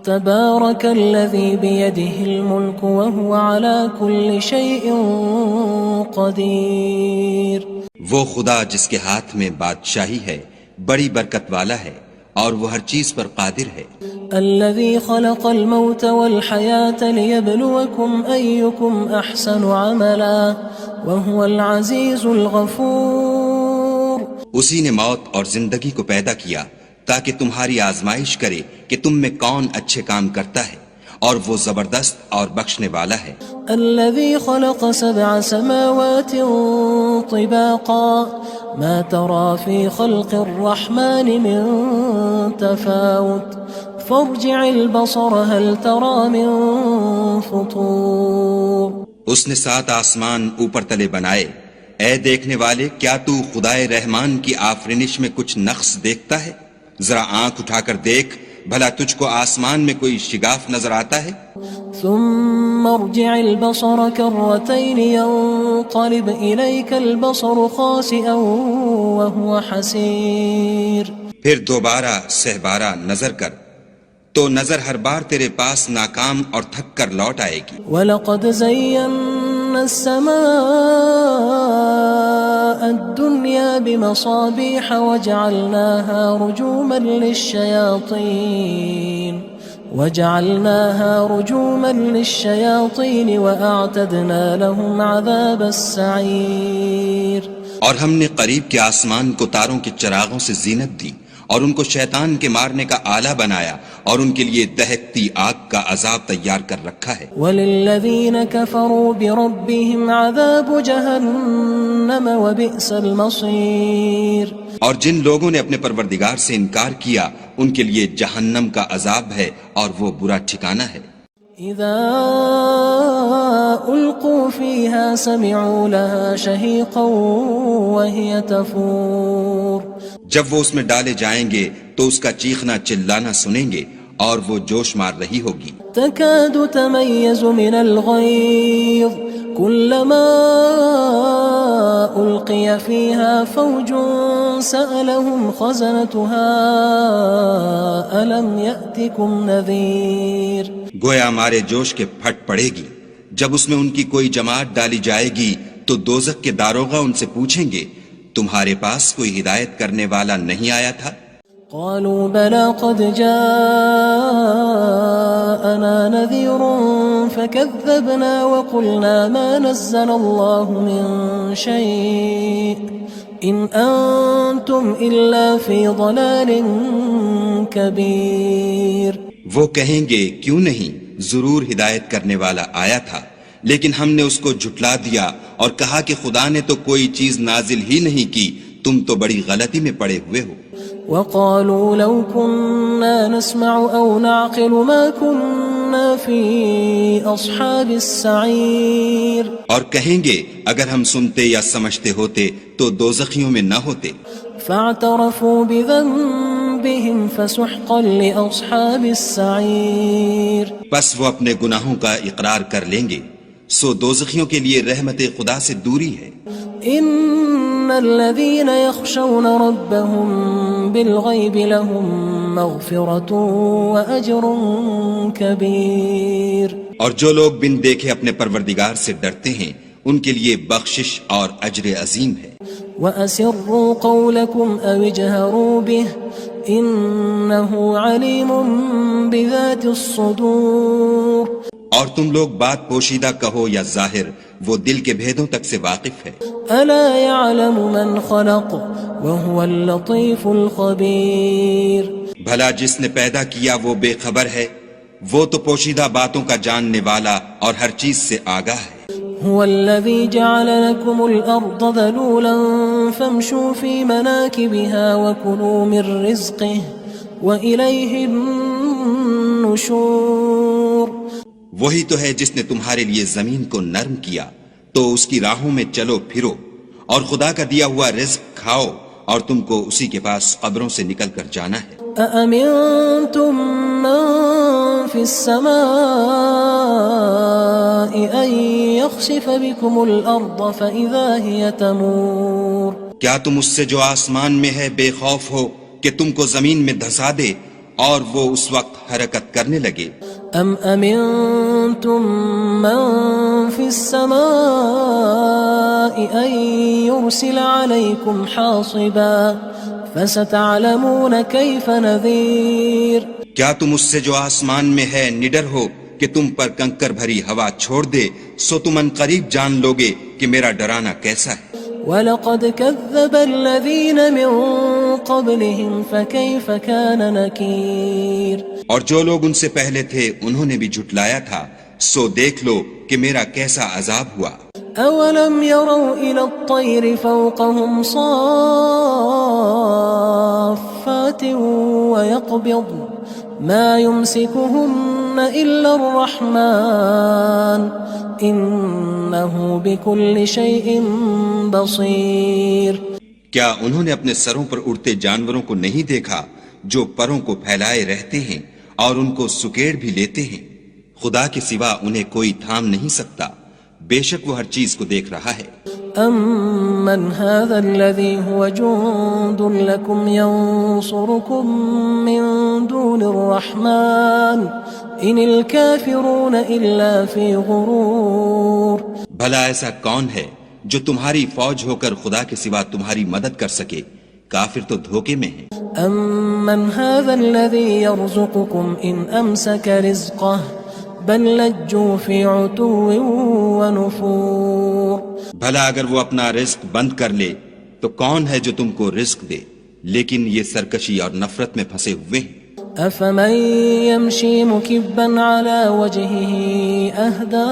تبارك الذي بيده الملك وهو على كل شيء قدير. وہ خدا جس کے ہاتھ میں بادشاہی ہے بڑی برکت والا ہے اور وہ ہر چیز پر قادر ہے. الذي خلق الموت والحياة ليبلوكم أيكم أحسن عملا وهو العزيز الغفور. اسی نے موت اور زندگی کو پیدا کیا تاکہ تمہاری آزمائش کرے کہ تم میں کون اچھے کام کرتا ہے اور وہ زبردست اور بخشنے والا ہے. الذي خلق 7 سماوات طباقا ما ترى في خلق الرحمن من تفاوت فارجع البصر هل ترى من فطور. اس نے 7 آسمان اوپر تلے بنائے. اے دیکھنے والے، کیا تو خدائے رحمان کی آفرینش میں کچھ نقص دیکھتا ہے؟ ذرا آنکھ اٹھا کر دیکھ، بھلا تجھ کو آسمان میں کوئی شگاف نظر آتا ہے؟ ثم ارجع البصر كرتين ينقلب إليك البصر خاسئا وهو حسير. پھر دوبارہ سہبارہ نظر کر تو نظر ہر بار تیرے پاس ناکام اور تھک کر لوٹ آئے گی. وَلَقَدْ زَيَّنَّا السَّمَاءَ الدُّنْيَا بِمَصَابِيحَ وَجَعَلْنَاهَا رُجُومًا لِلشَّيَاطِينِ وَأَعْتَدْنَا لَهُمْ عَذَابَ السَّعِيرِ. اور ہم نے قریب کے آسمان کو تاروں کے چراغوں سے زینت دی اور ان کو شیطان کے مارنے کا آلہ بنایا اور ان کے لیے دہکتی آگ کا عذاب تیار کر رکھا ہے. وَلِلَّذِينَ كَفَرُوا بِرَبِّهِمْ عَذَابُ جَهَنَّمَ وَبِئْسَ الْمَصِيرُ. اور جن لوگوں نے اپنے پروردگار سے انکار کیا ان کے لیے جہنم کا عذاب ہے اور وہ برا ٹھکانہ ہے. اذا القوا فيها سمعوا لها شهيقا وهي تفور. جب وہ اس میں ڈالے جائیں گے تو اس کا چیخنا چلانا سنیں گے اور وہ جوش مار رہی ہوگی. تكاد تميز من الغيظ كلما ألقي فيها فوج سألهم خزنتها ألم يأتكم نذير. گویا ہمارے جوش کے پھٹ پڑے گی. جب اس میں ان کی کوئی جماعت ڈالی جائے گی تو دوزخ کے داروغہ ان سے پوچھیں گے تمہارے پاس کوئی ہدایت کرنے والا نہیں آیا تھا؟ قالوا بلى قد جاءنا نذير فكذبنا وقلنا ما نزل الله من شيء إن أنتم إلا في ضلال كبير. وہ کہیں گے کیوں نہیں، ضرور ہدایت کرنے والا آیا تھا، لیکن ہم نے اس کو جھٹلا دیا اور کہا کہ خدا نے تو کوئی چیز نازل ہی نہیں کی، تم تو بڑی غلطی میں پڑے ہوئے ہو. وقالوا لو كنا نسمع أو نعقل ما كنا في أصحاب السعير. اور کہیں گے اگر ہم سنتے یا سمجھتے ہوتے تو دوزخیوں میں نہ ہوتے. فاعترفوا بذنبهم فسحقا لأصحاب السعير. پس وہ اپنے گناہوں کا اقرار کر لیں گے، سو دوزخیوں کے لیے رحمت خدا سے دوری ہے. ان الذين يخشون ربهم بالغيب لهم مغفرة واجر كبير. اور جو لوگ بن دیکھے اپنے پروردگار سے ڈرتے ہیں ان کے لیے بخشش اور اجر عظیم ہے. وَأَسِرُّوا قَوْلَكُمْ أَوِ اجْهَرُوا بِهِ إِنَّهُ عَلِيمٌ بِذَاتِ الصُّدُورِ. اور تم لوگ بات پوشیدہ کہو یا ظاہر، وہ دل کے بھیدوں تک سے واقف ہے. أَلَا يَعْلَمُ مَنْ خَلَقَ وَهُوَ اللَّطِيفُ الْخَبِيرُ. بھلا جس نے پیدا کیا وہ بے خبر ہے، وہ تو پوشیدہ باتوں کا جاننے والا اور ہر چیز سے آگاہ ہے. هو الذي جعل لكم الأرض ذلولا فامشوا في مناكبها وكلوا من رزقه وإليه النشور. وہی تو ہے جس نے تمہارے لیے زمین کو نرم کیا تو اس کی راہوں میں چلو پھرو اور خدا کا دیا ہوا رزق کھاؤ اور تم کو اسی کے پاس قبروں سے نکل کر جانا ہے. أأمنتم من في السماء أن يخسف بكم الأرض فإذا هي تمور. کیا تم اس سے جو آسمان میں ہے بے خوف ہو کہ تم کو زمین میں دھسا دے اور وہ اس وقت حرکت کرنے لگے. ام امنتم من في السماء ان يرسل عليكم حاصبا فستعلمون كيف نذير. کیا تم اس سے جو آسمان میں ہے نڈر ہو کہ تم پر کنکر بھری ہوا چھوڑ دے؟ سو تم ان قریب جان لوگے کہ میرا ڈرانا کیسا ہے. وَلَقَدْ كَذَّبَ الَّذِينَ مِن قَبْلِهِمْ فَكَيْفَ كَانَ نَكِيرٌ. اور جو لوگ ان سے پہلے تھے انہوں نے بھی جھٹلایا تھا، سو دیکھ لو کہ میرا کیسا عذاب ہوا. أَوَلَمْ يَرَوْا إِلَى الطَّيْرِ فَوْقَهُمْ صَافَّاتٍ وَيَقْبِضْنَ مَا يُمْسِكُهُنَّ إِلَّا الرَّحْمَنُ إِنَّهُ بِكُلِّ شَيْءٍ بَصِيرٌ. کیا انہوں نے اپنے سروں پر اڑتے جانوروں کو نہیں دیکھا جو پروں کو پھیلائے رہتے ہیں اور ان کو سکیڑ بھی لیتے ہیں؟ خدا کے سوا انہیں کوئی تھام نہیں سکتا، بے شک وہ ہر چیز کو دیکھ رہا ہے. أَمَّنْ هَذَا الَّذِي هُوَ جُندٌ لَكُمْ يَنصُرُكُم مِّن دُونِ الرَّحْمَنِ إِنِ الْكَافِرُونَ إِلَّا فِي غُرُورٍ. بھلا ایسا کون ہے جو تمہاری فوج ہو کر خدا کے سوا تمہاری مدد کر سکے؟ کافر تو دھوکے میں ہیں. أَمَّنْ هَذَا الَّذِي يَرْزُقُكُمْ إِنْ أَمْسَكَ رِزْقَهُ بَلْ لَجُّوا فِي عُتُوٍّ وَنُفُورٍ. بھلا اگر وہ اپنا رزق بند کر لے تو کون ہے جو تم کو رزق دے؟ لیکن یہ سرکشی اور نفرت میں پھنسے ہوئے ہیں. أَفَمَن يَمْشِي مُكِبًّا عَلَى وَجْهِهِ أَهْدَىٰ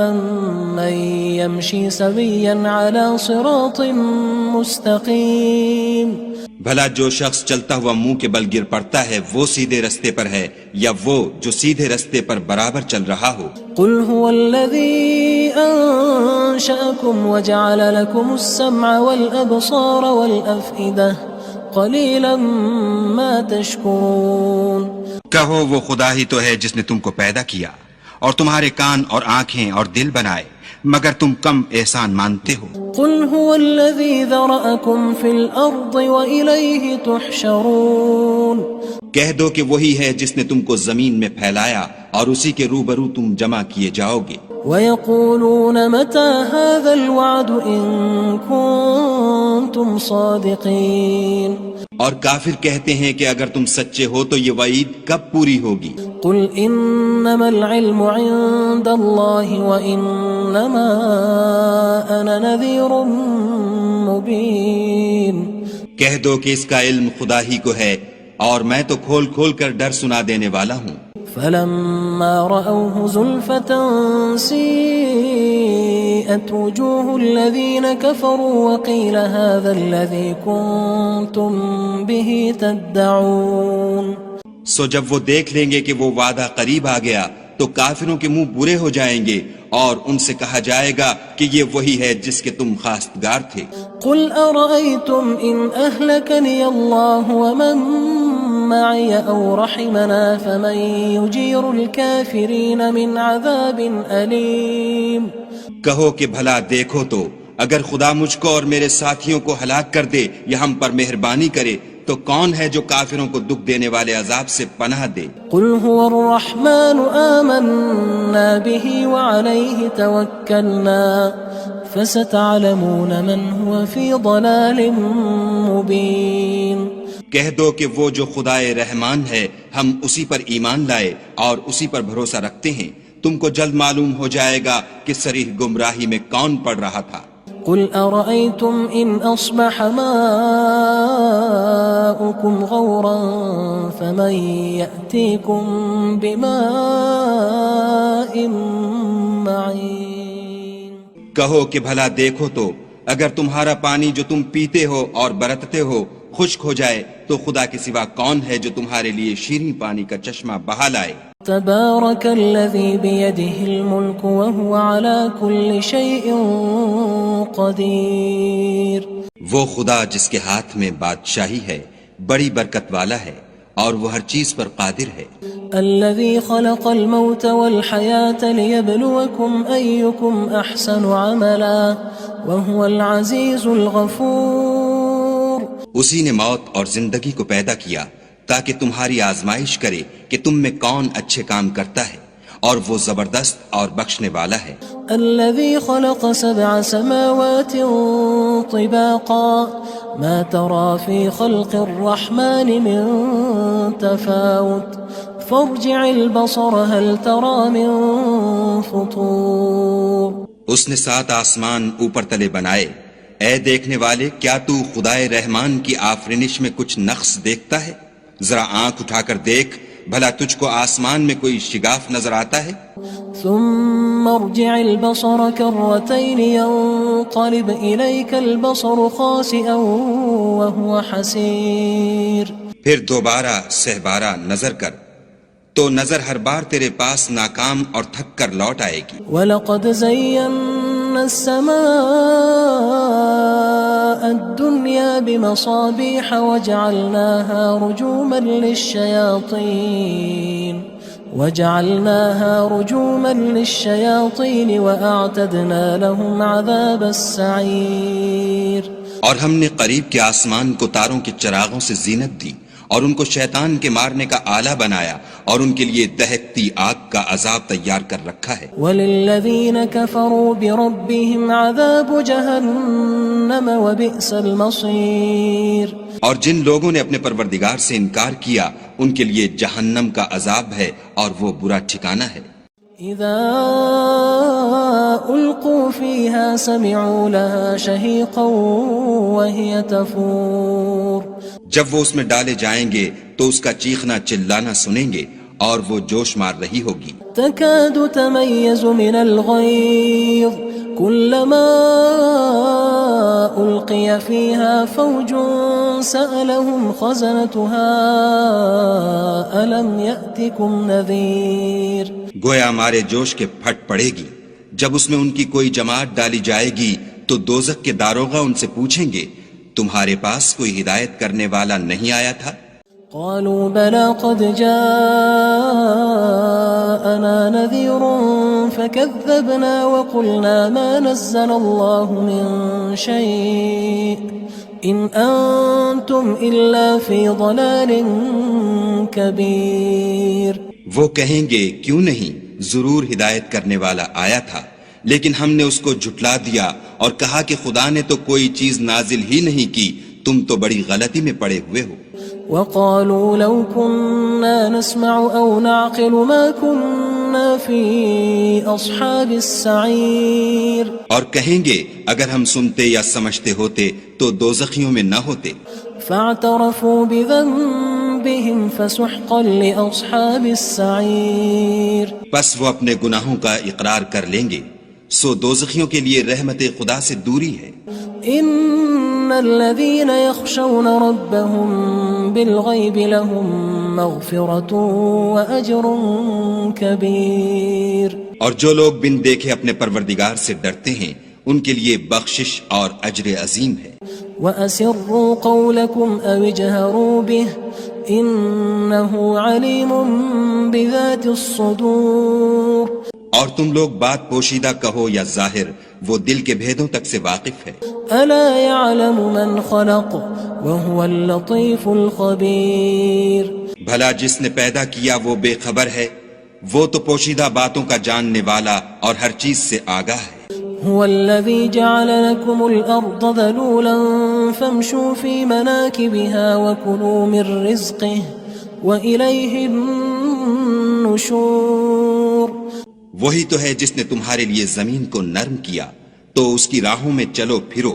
أَمَّن يَمْشِي سَوِيًّا عَلَى صِرَاطٍ مُّسْتَقِيمٍ. بھلا جو شخص چلتا ہوا منہ کے بل گر پڑتا ہے وہ سیدھے رستے پر ہے یا وہ جو سیدھے رستے پر برابر چل رہا ہو؟ قُلْ هُوَ الَّذِي أَنشَأَكُمْ وَجَعَلَ لَكُمُ السَّمْعَ وَالْأَبْصَارَ وَالْأَفْئِدَةَ قَلِيلًا مَا تَشْكُرُونَ. کہو وہ خدا ہی تو ہے جس نے تم کو پیدا کیا اور تمہارے کان اور آنکھیں اور دل بنائے، مگر تم کم احسان مانتے ہو. قُلْ هُوَ الَّذِي ذَرَأَكُمْ فِي الْأَرْضِ وَإِلَيْهِ تُحْشَرُونَ. کہہ دو کہ وہی ہے جس نے تم کو زمین میں پھیلایا اور اسی کے روبرو تم جمع کیے جاؤ گے. وَيَقُولُونَ مَتَى هَذَا الْوَعْدُ إِن كُنتُمْ صَادِقِينَ. اور کافر کہتے ہیں کہ اگر تم سچے ہو تو یہ وعید کب پوری ہوگی؟ قُلْ إِنَّمَا الْعِلْمُ عِندَ اللَّهِ وَإِنَّمَا أَنَا نَذِيرٌ مُّبِينٌ. کہہ دو کہ اس کا علم خدا ہی کو ہے اور میں تو کھول کھول کر ڈر سنا دینے والا ہوں. فَلَمَّا رَأَوْهُ زُلْفَةً سِيئَتْ وُجُوهُ الَّذِينَ كَفَرُوا وَقِيلَ هَذَا الَّذِي كُنتُم بِهِ تَدَّعُونَ. سو جب وہ دیکھ لیں گے کہ وہ وعدہ قریب آ گیا تو کافروں کے منہ برے ہو جائیں گے اور ان سے کہا جائے گا کہ یہ وہی ہے جس کے تم خواستگار تھے. قُلْ أَرَأَيْتُمْ إِنْ أَهْلَكَنِيَ اللَّهُ وَمَن مَّعِيَ أَوْ رَحِمَنَا فَمَن يُجِيرُ الْكَافِرِينَ مِنْ عَذَابٍ أَلِيمٍ. کہو کہ بھلا دیکھو تو اگر خدا مجھ کو اور میرے ساتھیوں کو ہلاک کر دے یا ہم پر مہربانی کرے تو کون ہے جو کافروں کو دکھ دینے والے عذاب سے پناہ دے؟ قُلْ هُوَ الرَّحْمَنُ آمَنَّا بِهِ وَعَلَيْهِ تَوَكَّلْنَا فَسَتَعْلَمُونَ مَنْ هُوَ فِي ضَلَالٍ مُّبِينٍ. کہہ دو کہ وہ جو خدائے رحمان ہے ہم اسی پر ایمان لائے اور اسی پر بھروسہ رکھتے ہیں، تم کو جلد معلوم ہو جائے گا کہ صریح گمراہی میں کون پڑ رہا تھا. قُلْ أَرَأَيْتُمْ إِنْ أَصْبَحَ مَاؤُكُمْ غَوْرًا فَمَن يَأْتِيكُم بِمَاءٍ مَّعِينٍ. کہو کہ بھلا دیکھو تو اگر تمہارا پانی جو تم پیتے ہو اور برتتے ہو خشک ہو جائے تو خدا کے سوا کون ہے جو تمہارے لیے شیریں پانی کا چشمہ بہا لائے. تبارك الذي بيده الملك وهو على كل شيء قدير. وہ خدا جس کے ہاتھ میں بادشاہی ہے بڑی برکت والا ہے اور وہ ہر چیز پر قادر ہے. الذي خلق الموت والحياة ليبلوكم أيكم أحسن عملا وهو العزيز الغفور. اسی نے موت اور زندگی کو پیدا کیا تاکہ تمہاری آزمائش کرے کہ تم میں کون اچھے کام کرتا ہے، اور وہ زبردست اور بخشنے والا ہے۔ الذي خلق 7 سماوات طباقا ما ترى في خلق الرحمن من تفاوت فارجع البصر هل ترى من فطور۔ اس نے 7 آسمان اوپر تلے بنائے، اے دیکھنے والے کیا تو خدائے رحمان کی آفرینش میں کچھ نقص دیکھتا ہے؟ ذرا آنکھ اٹھا کر دیکھ، بھلا تجھ کو آسمان میں کوئی شگاف نظر آتا ہے؟ ثم ارجع البصر كرتين ينقلب إليك البصر خاسئا وهو حسير۔ پھر دوبارہ سہبارہ نظر کر تو نظر ہر بار تیرے پاس ناکام اور تھک کر لوٹ آئے گی۔ وَلَقَدْ زَيَّنَّا السَّمَاءَ الدُّنْيَا بِمَصَابِيحَ وَجَعَلْنَاهَا رُجُومًا لِلشَّيَاطِينِ وَأَعْتَدْنَا لَهُمْ عَذَابَ السَّعِيرِ۔ اور ہم نے قریب کے آسمان کو تاروں کے چراغوں سے زینت دی، اور ان کو شیطان کے مارنے کا آلہ بنایا، اور ان کے لیے دہکتی آگ کا عذاب تیار کر رکھا ہے۔ وَلِلَّذِينَ كَفَرُوا بِرَبِّهِمْ عَذَابُ جَهَنَّمَ وَبِئْسَ الْمَصِيرُ۔ اور جن لوگوں نے اپنے پروردگار سے انکار کیا ان کے لیے جہنم کا عذاب ہے، اور وہ برا ٹھکانہ ہے۔ اذا القوا فيها سمعوا لها شهيقا وهي تفور۔ جب وہ اس میں ڈالے جائیں گے تو اس کا چیخنا چلانا سنیں گے، اور وہ جوش مار رہی ہوگی۔ تكاد تميز من الغيظ كلما ألقي فيها فوج سألهم خزنتها ألم يأتكم نذير۔ گویا مارے جوش کے پھٹ پڑے گی جب اس میں ان کی کوئی جماعت ڈالی جائے گی تو دوزخ کے داروغہ ان سے پوچھیں گے تمہارے پاس کوئی ہدایت کرنے والا نہیں آیا تھا؟ قالوا بلى قد جاءنا نذير فكذبنا وقلنا ما نزل الله من شيء إن أنتم إلا في ضلال كبير۔ وہ کہیں گے کیوں نہیں، ضرور ہدایت کرنے والا آیا تھا، لیکن ہم نے اس کو جھٹلا دیا اور کہا کہ خدا نے تو کوئی چیز نازل ہی نہیں کی، تم تو بڑی غلطی میں پڑے ہوئے ہو۔ وقالوا لو كنا نسمع أو نعقل ما كنا في أصحاب السعير۔ اور کہیں گے اگر ہم سنتے یا سمجھتے ہوتے تو دوزخیوں میں نہ ہوتے۔ فاعترفوا بذنبهم فسحقا لأصحاب السعير۔ پس وہ اپنے گناہوں کا اقرار کر لیں گے، سو دوزخیوں کے لیے رحمت خدا سے دوری ہے۔ ان الذين يخشون ربهم بالغيب لهم مغفرة وأجر كبير۔ اور جو لوگ بن دیکھے اپنے پروردگار سے ڈرتے ہیں ان کے لیے بخشش اور اجر عظیم ہے۔ وَأَسِرُّوا قَوْلَكُمْ أَوِ اجْهَرُوا بِهِ إِنَّهُ عَلِيمٌ بِذَاتِ الصُّدُورِ۔ اور تم لوگ بات پوشیدہ کہو یا ظاہر، وہ دل کے بھیدوں تک سے واقف ہے۔ أَلَا يَعْلَمُ مَنْ خَلَقَ وَهُوَ اللَّطِيفُ الْخَبِيرُ۔ بھلا جس نے پیدا کیا وہ بے خبر ہے، وہ تو پوشیدہ باتوں کا جاننے والا اور ہر چیز سے آگاہ ہے۔ هو الذي جعل لكم الأرض ذلولا فامشوا في مناكبها وكلوا من رزقه وإليه النشور۔ وہی تو ہے جس نے تمہارے لیے زمین کو نرم کیا تو اس کی راہوں میں چلو پھرو،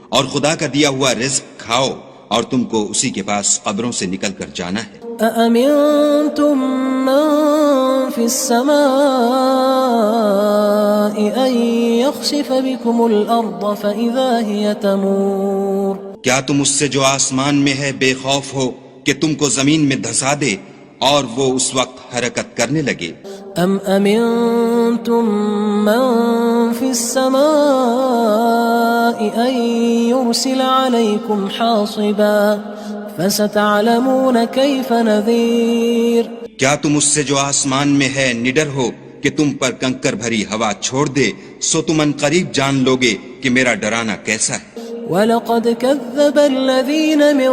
اور خدا کا دیا ہوا رزق کھاؤ، اور تم کو اسی کے پاس قبروں سے نکل کر جانا ہے۔ أأمنتم من في السماء أن يخسف بكم الأرض فإذا هي تمور۔ کیا تم اس سے جو آسمان میں ہے بے خوف ہو کہ تم کو زمین میں دھسا دے اور وہ اس وقت حرکت کرنے لگے؟ أم أمنتم من في السماء أن يرسل عليكم حاصبا فستعلمون كيف نذير۔ کیا تم اس سے جو آسمان میں ہے نڈر ہو کہ تم پر کنکر بھری ہوا چھوڑ دے، سو تم ان قریب جان لوگے کہ میرا ڈرانا کیسا ہے۔ وَلَقَدْ كَذَّبَ الَّذِينَ مِن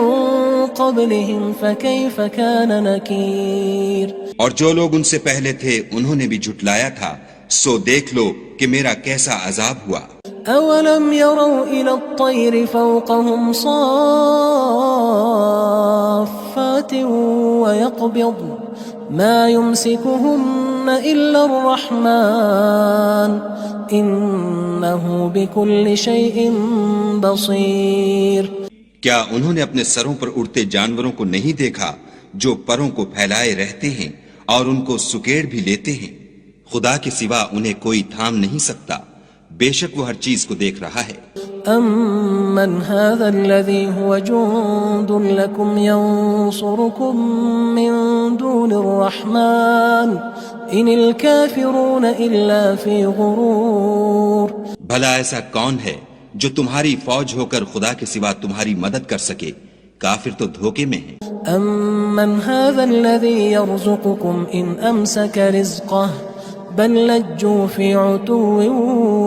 قبلهم فكيف كان نكير اور جو لوگ ان سے پہلے تھے انہوں نے بھی جھٹلایا تھا، سو دیکھ لو کہ میرا کیسا عذاب ہوا۔ أولم يروا إلى الطير فوقهم صافات ويقبض ما يمسكهن إلا الرحمن إنه بكل شيء بصير۔ کیا انہوں نے اپنے سروں پر اڑتے جانوروں کو نہیں دیکھا جو پروں کو پھیلائے رہتے ہیں اور ان کو سکیڑ بھی لیتے ہیں؟ خدا کے سوا انہیں کوئی تھام نہیں سکتا، بے شک وہ ہر چیز کو دیکھ رہا ہے۔ أَمَّنْ هَذَا الَّذِي هُوَ جُندٌ لَكُمْ يَنصُرُكُم مِّن دُونِ الرَّحْمَٰنِ إِنِ الْكَافِرُونَ إِلَّا فِي غُرُورٍ۔ بھلا ایسا کون ہے جو تمہاری فوج ہو کر خدا کے سوا تمہاری مدد کر سکے؟ کافر تو دھوکے میں ہیں۔ أَمَّنْ هَذَا الَّذِي يَرْزُقُكُمْ إِنْ أَمْسَكَ رِزْقَهُ بل لجوا فی عتو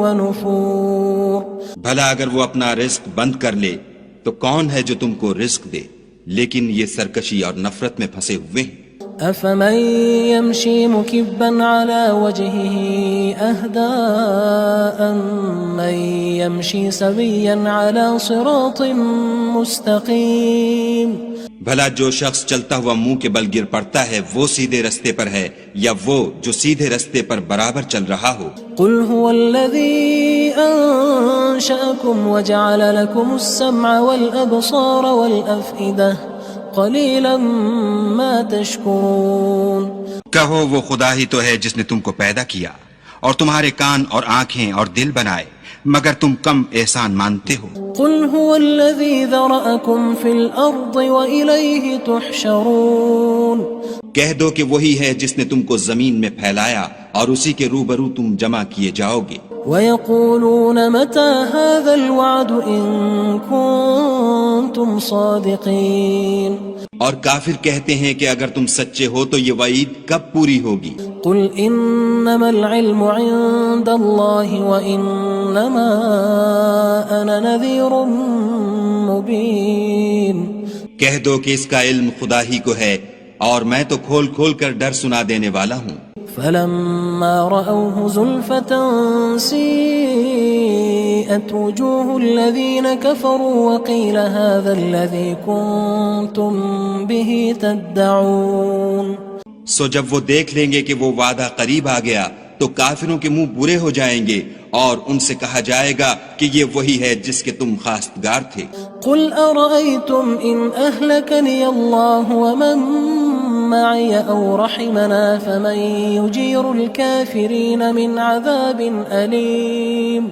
ونفور۔ بھلا اگر وہ اپنا رزق بند کر لے تو کون ہے جو تم کو رزق دے، لیکن یہ سرکشی اور نفرت میں پھنسے ہوئے ہیں۔ افمن یمشی مکبا علی وجهه اهدى من یمشی سویا علی صراط مستقیم۔ بھلا جو شخص چلتا ہوا منہ کے بل گر پڑتا ہے وہ سیدھے رستے پر ہے یا وہ جو سیدھے رستے پر برابر چل رہا ہو؟ قل هو الذی انشأکم وجعل لکم السمع والابصار والافئدہ قلیلا ما تشکرون۔ کہو وہ خدا ہی تو ہے جس نے تم کو پیدا کیا اور تمہارے کان اور آنکھیں اور دل بنائے، مگر تم کم احسان مانتے ہو۔ قل هو الذی ذرأکم فی الارض وإلیہ تحشرون۔ کہہ دو کہ وہی ہے جس نے تم کو زمین میں پھیلایا اور اسی کے روبرو تم جمع کیے جاؤ گے۔ وَيَقُولُونَ مَتَى هَذَا الْوَعْدُ إِن كُنتُمْ صَادِقِينَ۔ اور کافر کہتے ہیں کہ اگر تم سچے ہو تو یہ وعید کب پوری ہوگی؟ قُلْ إِنَّمَا الْعِلْمُ عِندَ اللَّهِ وَإِنَّمَا أَنَا نَذِيرٌ مُبِينٌ۔ کہہ دو کہ اس کا علم خدا ہی کو ہے اور میں تو کھول کھول کر ڈر سنا دینے والا ہوں۔ فَلَمَّا رَأَوْهُ زُلْفَةً سِيئَتْ وُجُوهُ الَّذِينَ كَفَرُوا وَقِيلَ هَذَا الَّذِي كُنتُم بِهِ تَدَّعُونَ۔ سو جب وہ دیکھ لیں گے کہ وہ وعدہ قریب آ گیا تو کافروں کے منہ برے ہو جائیں گے اور ان سے کہا جائے گا کہ یہ وہی ہے جس کے تم خواستگار تھے۔ قُلْ أَرَأَيْتُمْ إِنْ أَهْلَكَنِيَ اللَّهُ وَمَن معي أو رحمنا فمن يجير الكافرين من عذاب أليم۔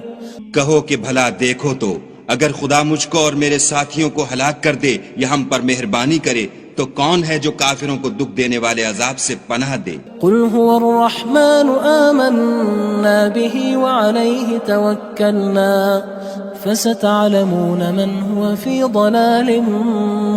کہو کہ بھلا دیکھو تو اگر خدا مجھ کو اور میرے ساتھیوں کو ہلاک کر دے یا ہم پر مہربانی کرے تو کون ہے جو کافروں کو دکھ دینے والے عذاب سے پناہ دے؟ قل هو الرحمن آمنا به وعليه توكلنا فستعلمون من هو في ضلال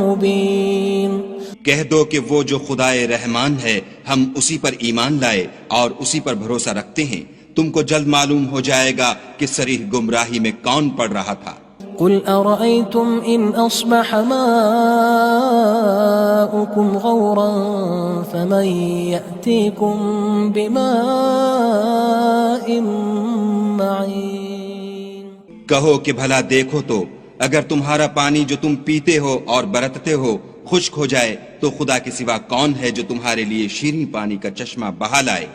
مبين۔ کہہ دو کہ وہ جو خدائے رحمان ہے ہم اسی پر ایمان لائے اور اسی پر بھروسہ رکھتے ہیں، تم کو جلد معلوم ہو جائے گا کہ صریح گمراہی میں کون پڑ رہا تھا۔ قل أرأيتم إن أصبح ماؤكم غورا فمن يأتيكم بماء معين۔ کہو کہ بھلا دیکھو تو اگر تمہارا پانی جو تم پیتے ہو اور برتتے ہو خشک ہو جائے تو خدا کے سوا کون ہے جو تمہارے لیے شیریں پانی کا چشمہ بہا لائے؟